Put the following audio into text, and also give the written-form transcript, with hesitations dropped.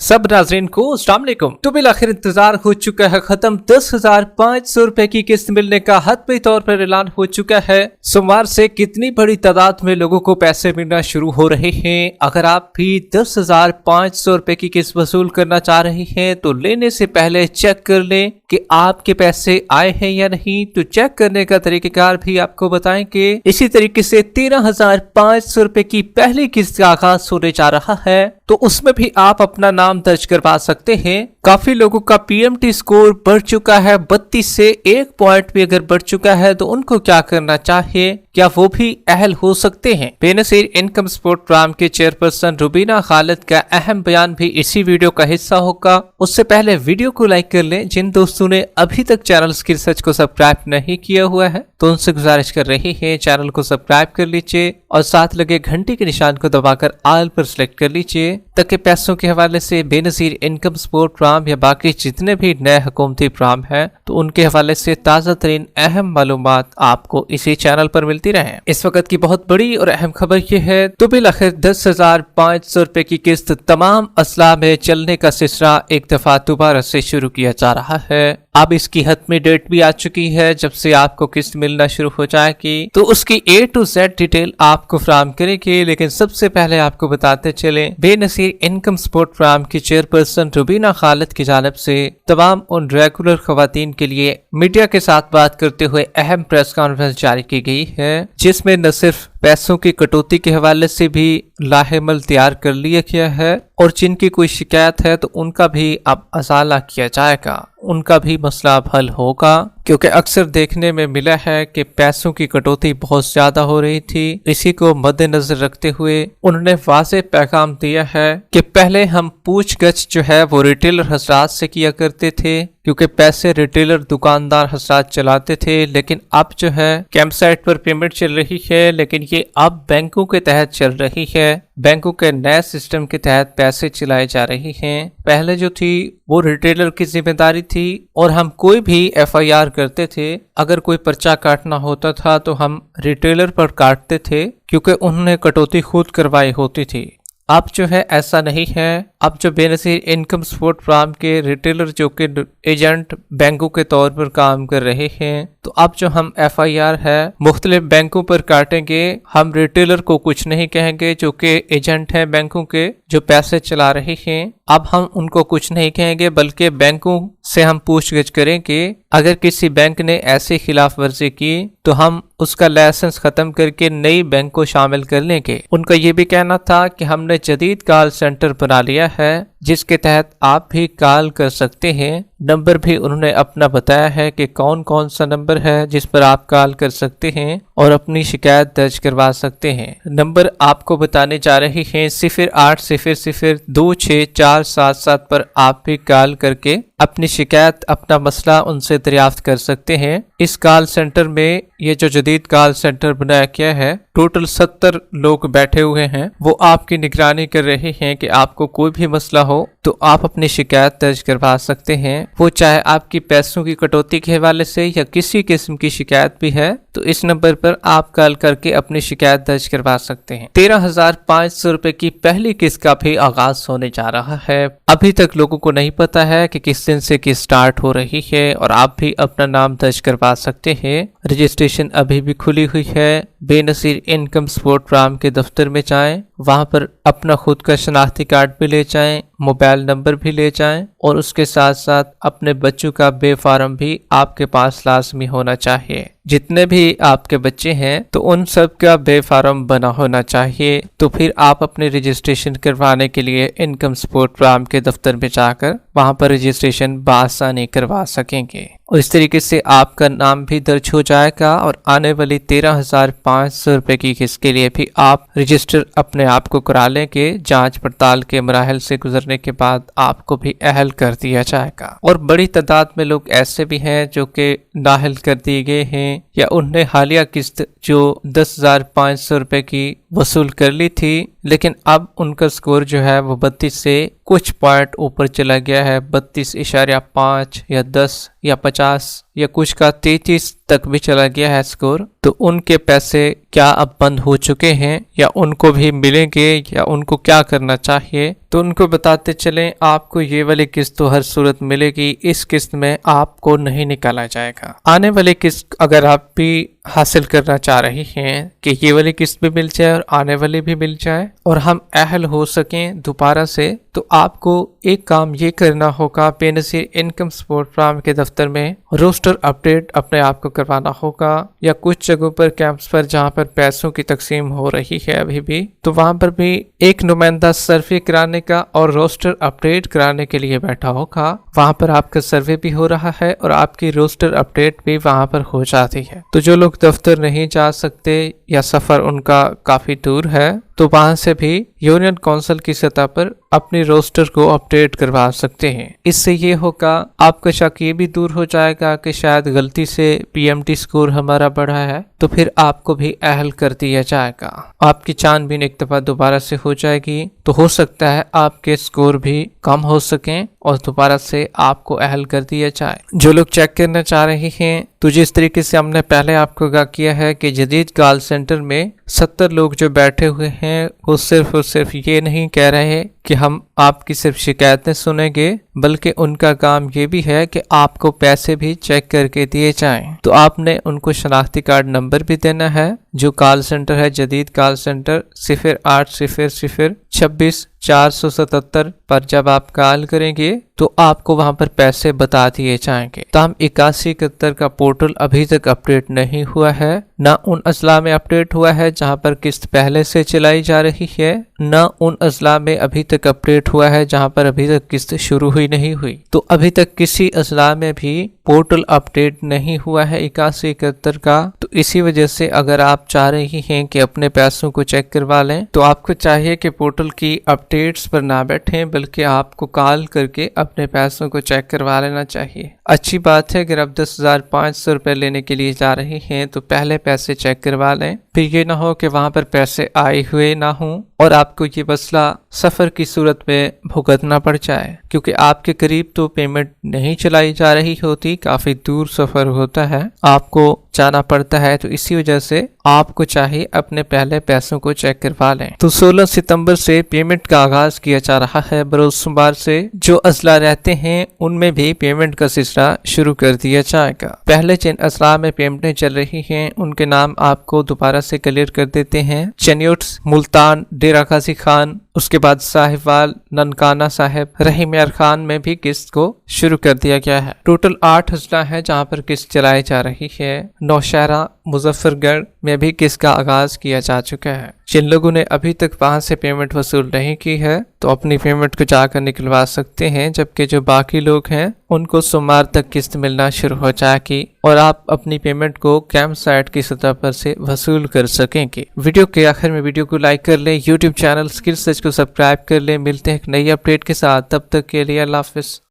सब नाज़रीन को अस्सलाम वालेकुम। तो बिलाखिर इंतजार हो चुका है खत्म। 10,500 रुपए की किस्त मिलने का हतमी तौर पर ऐलान हो चुका है। सोमवार से कितनी बड़ी तादाद में लोगों को पैसे मिलना शुरू हो रहे हैं। अगर आप भी 10,500 रुपए की किस्त वसूल करना चाह रहे हैं तो लेने से पहले चेक कर लें कि आपके पैसे आए हैं या नहीं। तो चेक करने का तरीकेकार भी आपको बताएंगे। इसी तरीके से 13,500 रुपए की पहली किस्त का आगाज होने जा रहा है, तो उसमें भी आप अपना नाम दर्ज करवा सकते हैं। काफी लोगों का पीएमटी स्कोर बढ़ चुका है, 32 से 1 पॉइंट भी अगर बढ़ चुका है तो उनको क्या करना चाहिए, क्या वो भी अहल हो सकते हैं। बेनसीर इनकम सपोर्ट प्रोग्राम के चेयरपर्सन रुबीना खालिद का अहम बयान भी इसी वीडियो का हिस्सा होगा। उससे पहले वीडियो को लाइक कर लें। जिन दोस्तों ने अभी तक चैनल स्किल सर्च को सब्सक्राइब नहीं किया हुआ है तो उनसे गुजारिश कर रहे हैं चैनल को सब्सक्राइब कर लीजिए और साथ लगे घंटी के निशान को दबाकर ऑल पर सिलेक्ट कर लीजिए, ताकि पैसों के हवाले से बेनजीर इनकम सपोर्ट प्रोग्राम या बाकी जितने भी नए हुकूमती प्रोग्राम है तो उनके हवाले से ताज़ा तरीन अहम मालूमात आपको इसी चैनल पर मिलती रहे। इस वक्त की बहुत बड़ी और अहम खबर ये है, तो बिलाखिर 10,500 रुपए की किस्त तमाम असला में चलने का सिलसिला एक दफा दोबारा से शुरू किया जा रहा है। अब इसकी हतमी डेट भी आ चुकी है जब से आपको किस्त मिलना शुरू हो जाएगी, तो उसकी A to Z डिटेल आपको फराहम करेंगे। लेकिन सबसे पहले आपको बताते चले, बेनसीर इनकम सपोर्ट प्रोग्राम की चेयरपर्सन रुबीना खालिद की जानिब से तमाम उन रेगुलर खवातीन के लिए मीडिया के साथ बात करते हुए अहम प्रेस कॉन्फ्रेंस जारी की गई है, जिसमें न सिर्फ पैसों की कटौती के हवाले से भी लाहेमल तैयार कर लिया गया है और जिनकी कोई शिकायत है तो उनका भी अब असाला किया जाएगा, उनका भी मसला अब हल होगा। क्योंकि अक्सर देखने में मिला है कि पैसों की कटौती बहुत ज्यादा हो रही थी। इसी को मद्देनजर रखते हुए उन्होंने वाज़ेह पैगाम दिया है कि पहले हम पूछगछ जो है वो रिटेलर हजरात से किया करते थे, क्योंकि पैसे रिटेलर दुकानदार हजरात चलाते थे। लेकिन अब जो है कैंप साइट पर पेमेंट चल रही है, लेकिन ये अब बैंकों के तहत चल रही है। बैंकों के नए सिस्टम के तहत पैसे चलाए जा रहे हैं। पहले जो थी वो रिटेलर की जिम्मेदारी थी और हम कोई भी FIR करते थे, अगर कोई पर्चा काटना होता था तो हम रिटेलर पर काटते थे, क्योंकि उन्होंने कटौती खुद करवाई होती थी। अब जो है ऐसा नहीं है। अब जो बेनसीर इनकम सपोर्ट प्रोग्राम के रिटेलर जो कि एजेंट बैंकों के तौर पर काम कर रहे हैं, तो अब जो हम FIR है मुख्तलिफ बैंकों पर काटेंगे। हम रिटेलर को कुछ नहीं कहेंगे जो कि एजेंट है बैंकों के, जो पैसे चला रहे हैं। अब हम उनको कुछ नहीं कहेंगे, बल्कि बैंकों से हम पूछगछ करेंगे। अगर किसी बैंक ने ऐसी खिलाफ वर्जी की तो हम उसका लाइसेंस खत्म करके नई बैंक को शामिल कर लेंगे। उनका ये भी कहना था कि हमने जदीद कॉल सेंटर बना लिया है जिसके तहत आप भी कॉल कर सकते हैं। नंबर भी उन्होंने अपना बताया है कि कौन कौन सा नंबर है जिस पर आप कॉल कर सकते हैं और अपनी शिकायत दर्ज करवा सकते हैं। नंबर आपको बताने जा रहे हैं 0800-264777 पर आप भी कॉल करके अपनी शिकायत, अपना मसला उनसे दरियाफ्त कर सकते हैं। इस कॉल सेंटर में, ये जो जदीद कॉल सेंटर बनाया गया है, टोटल 70 लोग बैठे हुए हैं। वो आपकी निगरानी कर रहे हैं कि आपको कोई भी मसला हो तो आप अपनी शिकायत दर्ज करवा सकते हैं। वो चाहे आपकी पैसों की कटौती के हवाले से या किसी किस्म की शिकायत भी है तो इस नंबर पर आप कॉल करके अपनी शिकायत दर्ज करवा सकते हैं। 13,500 रुपए की पहली किस्त का भी आगाज होने जा रहा है। अभी तक लोगों को नहीं पता है कि किस दिन से किस्त स्टार्ट हो रही है और आप भी अपना नाम दर्ज करवा सकते हैं। रजिस्ट्रेशन अभी भी खुली हुई है। बेनसीर इनकम सपोर्ट प्रोग्राम के दफ्तर में जाएं, वहां पर अपना खुद का शनाख्ती कार्ड भी ले जाएं, मोबाइल नंबर भी ले जाएं और उसके साथ साथ अपने बच्चों का बे फार्म भी आपके पास लाजमी होना चाहिए। जितने भी आपके बच्चे हैं तो उन सब का बे फार्म बना होना चाहिए। तो फिर आप अपने रजिस्ट्रेशन करवाने के लिए इनकम सपोर्ट प्रोग्राम के दफ्तर में जाकर वहां पर रजिस्ट्रेशन बआसानी करवा सकेंगे और इस तरीके से आपका नाम भी दर्ज हो जाएगा और आने वाली 13,500 रुपए की किस्त के लिए भी आप रजिस्टर अपने आप को करा लेंगे। जांच पड़ताल के मराहल से गुजरने के बाद आपको भी अहल कर दिया जाएगा। और बड़ी तादाद में लोग ऐसे भी हैं जो कि नाअहल कर दिए गए हैं या उन्हें हालिया किस्त जो 10,500 रुपए की वसूल कर ली थी, लेकिन अब उनका स्कोर जो है वो 32 से कुछ पॉइंट ऊपर चला गया है। 32.5 या 10 या 50 या कुछ का 33 तक भी चला गया है स्कोर। तो उनके पैसे क्या अब बंद हो चुके हैं या उनको भी मिलेंगे या उनको क्या करना चाहिए, तो उनको बताते चलें। आपको ये वाली किस्त तो हर सूरत मिलेगी, इस किस्त में आपको नहीं निकाला जाएगा। आने वाली किस्त अगर आप भी हासिल करना चाह रही हैं कि ये वाली किस्त भी मिल जाए और आने वाली भी मिल जाए और हम अहल हो सकें दोबारा से, तो आपको एक काम ये करना होगा, बेनज़ीर इनकम सपोर्ट प्रोग्राम के दफ्तर में रोस्टर अपडेट अपने आप को करवाना होगा, या कुछ जगहों पर कैंप्स पर जहाँ पर पैसों की तकसीम हो रही है अभी भी, तो वहाँ पर भी एक नुमाइंदा सर्वे कराने का और रोस्टर अपडेट कराने के लिए बैठा होगा। वहाँ पर आपका सर्वे भी हो रहा है और आपकी रोस्टर अपडेट भी वहाँ पर हो जाती है। तो जो लोग दफ्तर नहीं जा सकते या सफर उनका काफी दूर है, तो वहां से भी यूनियन काउंसिल की सतह पर अपनी रोस्टर को अपडेट करवा सकते हैं। इससे ये होगा, आपका शक ये भी दूर हो जाएगा कि शायद गलती से पीएमटी स्कोर हमारा बढ़ा है, तो फिर आपको भी अहल कर दिया जाएगा। आपकी छानबीन एक दफा दोबारा से हो जाएगी, तो हो सकता है आपके स्कोर भी कम हो सकें और दोबारा से आपको अहल कर दिया जाए। जो लोग चेक करना चाह रहे हैं, तो जिस तरीके से हमने पहले आपको आगाह किया है कि जदीद कॉल सेंटर में 70 लोग जो बैठे हुए हैं, वो सिर्फ और सिर्फ ये नहीं कह रहे कि हम आपकी सिर्फ शिकायतें सुनेंगे, बल्कि उनका काम ये भी है कि आपको पैसे भी चेक करके दिए जाएं। तो आपने उनको शनाख्ती कार्ड नंबर भी देना है। जो कॉल सेंटर है जदीद कॉल सेंटर 0800-26-477 पर जब आप कॉल करेंगे तो आपको वहां पर पैसे बता दिए जाएंगे। ताहम 8171 का पोर्टल अभी तक अपडेट नहीं हुआ है, न उन अजला में अपडेट हुआ है जहां पर किस्त पहले से चलाई जा रही है, न उन अजला में अभी तक अपडेट हुआ है जहां पर अभी तक किस्त शुरू हुई नहीं हुई। तो अभी तक किसी अजला में भी पोर्टल अपडेट नहीं हुआ है 8171 का। तो इसी वजह से अगर आप चाह रही हैं कि अपने पैसों को चेक करवा लें, तो आपको चाहिए कि पोर्टल की अपडेट्स पर ना बैठें, बल्कि आपको कॉल करके अपने पैसों को चेक करवा लेना चाहिए। अच्छी बात है, अगर आप 10,500 रुपए लेने के लिए जा रही हैं तो पहले पैसे चेक करवा लें, फिर ये ना हो कि वहां पर पैसे आए हुए ना हों और आपको ये मसला सफर की सूरत में भुगतना पड़ जाए, क्योंकि आपके करीब तो पेमेंट नहीं चलाई जा रही होती, काफी दूर सफर होता है, आपको जाना पड़ता है। तो इसी वजह से आपको चाहिए अपने पहले पैसों को चेक करवा लें। तो 16 सितंबर से पेमेंट का आगाज किया जा रहा है। बरोज सोमवार से जो अजला रहते हैं उनमें भी पेमेंट का सिलसिला शुरू कर दिया जाएगा। पहले जिन अजला में पेमेंटें चल रही हैं उनके नाम आपको दोबारा से क्लियर कर देते हैं। चन्यूट्स, मुल्तान, डेरा गाजी खान, उसके बाद साहिबवाल, ननकाना साहिब, रहीम यार खान में भी किस्त को शुरू कर दिया गया है। टोटल 8 अजला है जहां पर किस्त चलाई जा रही है। नौशहरा, मुजफ्फरगढ़ में भी किस्त का आगाज किया जा चुका है। जिन लोगों ने अभी तक वहां से पेमेंट वसूल नहीं की है तो अपनी पेमेंट को जाकर निकलवा सकते हैं, जबकि जो बाकी लोग हैं उनको सोमवार तक किस्त मिलना शुरू हो जाएगी और आप अपनी पेमेंट को कैंप साइट की सतह पर से वसूल कर सकेंगे। वीडियो के आखिर में वीडियो को लाइक कर लें, यूट्यूब चैनल स्किल सर्च को सब्सक्राइब कर लें। मिलते हैं एक नई अपडेट के साथ, तब तक के लिए अल्लाह हाफिज।